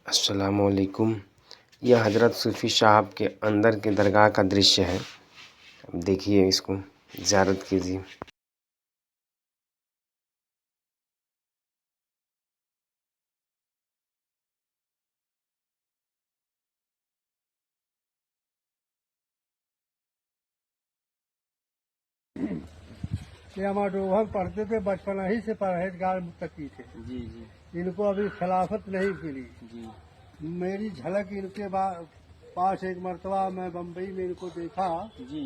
السلام علیکم۔ یہ حضرت صوفی صاحب کے اندر کے درگاہ کا درشیہ ہے، اب دیکھیے، اس کو زیارت کیجیے۔ یہ ہمارے ڈوبھر پڑھتے تھے، بچپن ہی سے پرہیزگار متقی تھے۔ جی جی ان کو ابھی خلافت نہیں ملی۔ جی میری جھلک ان کے پاس ایک مرتبہ میں بمبئی میں ان کو دیکھا، جی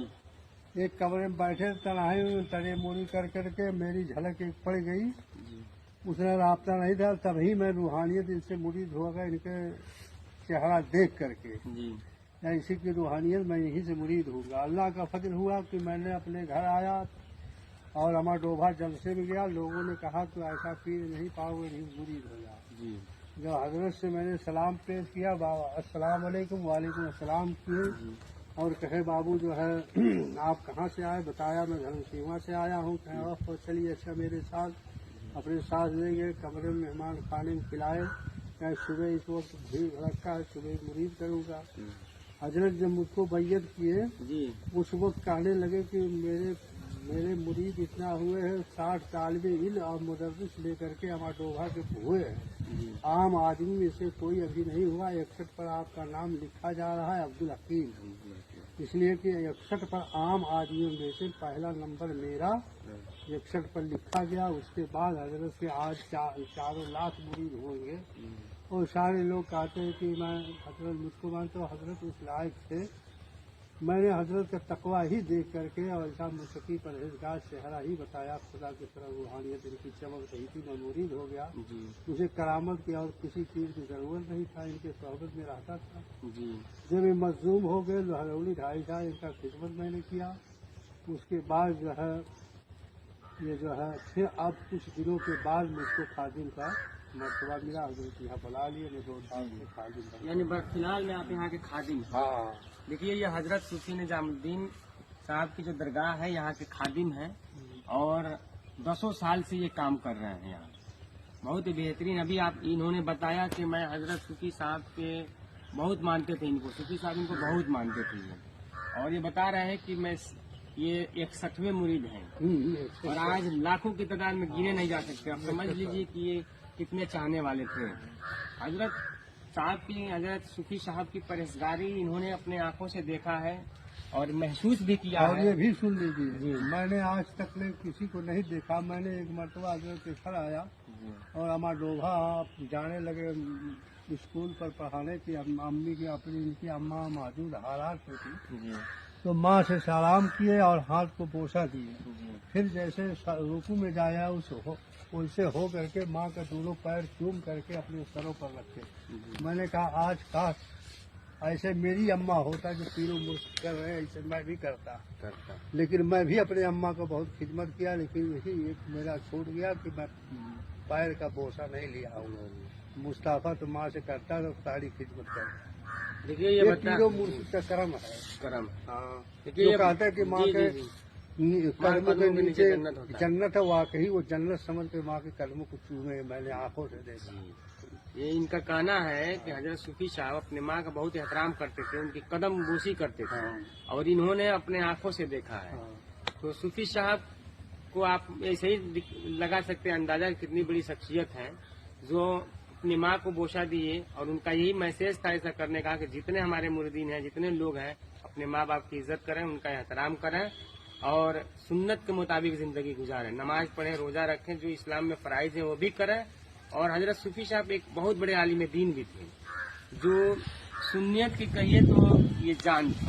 ایک کمرے میں بیٹھے تنہائی میں تڑے موڑی کر کے میری جھلک ایک پڑ گئی۔ جی اس نے رابطہ نہیں تھا، تبھی میں روحانیت ان سے مرید ہوا گا، ان کے چہرہ دیکھ کر کے جی یا اسی کی روحانیت میں یہیں سے مرید ہوں گا۔ اللہ کا فضل ہوا کہ میں نے اپنے گھر آیا اور ہمارا ڈوبھا جلسے میں گیا، لوگوں نے کہا تو ایسا پیر نہیں پاؤ گے، نہیں مرید ہو جا۔ جی جب حضرت سے میں نے سلام پیش کیا، السلام علیکم، وعلیکم السلام کیے، اور کہے بابو جو ہے آپ کہاں سے آئے؟ بتایا میں دھرم سیما سے آیا ہوں۔ کہے چلیے اچھا میرے ساتھ، اپنے ساتھ لیں گے، کمرے میں مہمان کھانے میں کھلائے۔ کہ صبح اس وقت بھیڑ رکھا ہے، صبح مرید کروں گا۔ حضرت جب مجھ کو بیعت کیے، جی اس وقت کہنے لگے کہ میرے مرید اتنا ہوئے ہیں، 60 طالب علم اور مدرس لے کر کے ہمارے ڈوبھا کے ہوئے ہیں، جی عام آدمی میں سے کوئی ابھی نہیں ہوا۔ 61 پر آپ کا نام لکھا جا رہا ہے، عبدالحکیم، اس لیے کہ 61 پر عام آدمیوں میں سے پہلا نمبر میرا 61 پر لکھا گیا۔ اس کے بعد حضرت سے آج 4 لاکھ مرید ہوں گے، اور سارے لوگ کہتے ہیں کہ میں حضرت مجھ کو مانتا ہوں، حضرت اس لائق تھے۔ میں نے حضرت کا تقویٰ ہی دیکھ کر کے اور ایسا متقی پرہیزگار چہرہ ہی بتایا، خدا کی طرف روحانیت ان کی چمک رہی تھی، میں مرید ہو گیا۔ جی مجھے کرامت کی اور کسی چیز کی ضرورت نہیں تھا، ان کے صحبت میں رہتا تھا۔ جی جب یہ مظلوم ہو گئے، لہرولی 2.5 سال ان کا خدمت میں نے کیا۔ اس کے بعد جو ہے پھر اب کچھ دنوں کے بعد مجھ کو خادم کا مرتبہ ملا، حضرت یہاں بلا لیے، میں 2 سال سے خادم بنا۔ یعنی فی الحال میں آپ یہاں کے خادم ہیں۔ ہاں دیکھیے، یہ حضرت صوفی نظام الدین صاحب کی جو درگاہ ہے، یہاں کے خادم ہیں اور 10 سال سے یہ کام کر رہے ہیں یہاں، بہت ہی بہترین۔ ابھی انہوں نے بتایا کہ میں حضرت صوفی صاحب کے بہت مانتے تھے، ان کو صوفی صاحب ان کو بہت مانتے تھے یہ، اور یہ بتا رہے ہیں کہ میں یہ 61ویں مرید ہیں، اور آج لاکھوں کی تعداد میں گنے نہیں جا سکتے۔ آپ سمجھ لیجیے کہ یہ کتنے چاہنے والے تھے حضرت صاحب کی۔ حضرت صوفی صاحب کی پرہیزگاری انہوں نے اپنے آنکھوں سے دیکھا ہے اور محسوس بھی کیا اور ہے۔ یہ بھی سن لیجیے، میں نے آج تک کسی کو نہیں دیکھا۔ میں نے ایک مرتبہ حضرت کے گھر آیا اور ہمارا ڈوبھا جانے لگے اسکول پر پڑھانے کی، امی کی اپنی ان کی اماں موجود حالات میں تھی، تو ماں سے سلام کیے اور ہاتھ کو بوسہ دیے۔ پھر جیسے رکوع میں جایا ویسے ہو کر کے ماں کا دونوں پیر چوم کر کے اپنے سروں پر رکھے۔ میں نے کہا آج کاش ایسے میری اماں ہوتا جو پیروں مرشد کر رہے ہیں، ایسے میں بھی کرتا۔ لیکن میں بھی اپنے اماں کو بہت خدمت کیا، لیکن یہی ایک میرا چھوٹ گیا کہ میں پیر کا بوسہ نہیں لیا ہوں۔ مصطفیٰ تو ماں سے کرتا تو ساری خدمت کرتا۔ دیکھیے، یہ پیروں مرشد کا کرم ہے۔ کرم ہاں، دیکھیے، جو کہتا ہے کہ ماں کے قدم کے نیچے جنت ہوتا ہے۔ جنت ہے، واقعی وہ جنت سمجھ کے ماں کے قدموں کو چومے، میں نے آنکھوں سے دیکھا۔ یہ ان کا کہنا ہے کہ حضرت صوفی صاحب اپنے ماں کا بہت احترام کرتے تھے، ان کی قدم بوسی کرتے تھے، اور انہوں نے اپنے آنکھوں سے دیکھا ہے۔ تو صوفی صاحب کو آپ ایسے ہی لگا سکتے ہیں اندازہ کتنی بڑی شخصیت ہے، جو اپنی ماں کو بوسہ دیے، اور ان کا یہی میسج تھا ایسا کرنے کا کہ جتنے ہمارے مریدین ہیں، جتنے لوگ ہیں، اپنے ماں باپ کی عزت کریں، ان کا احترام کریں اور سنت کے مطابق زندگی گزاریں، نماز پڑھیں، روزہ رکھیں، جو اسلام میں فرائض ہیں وہ بھی کریں۔ اور حضرت صوفی صاحب ایک بہت بڑے عالم دین بھی تھے، جو سنیت کی کہیے تو یہ جان تھی۔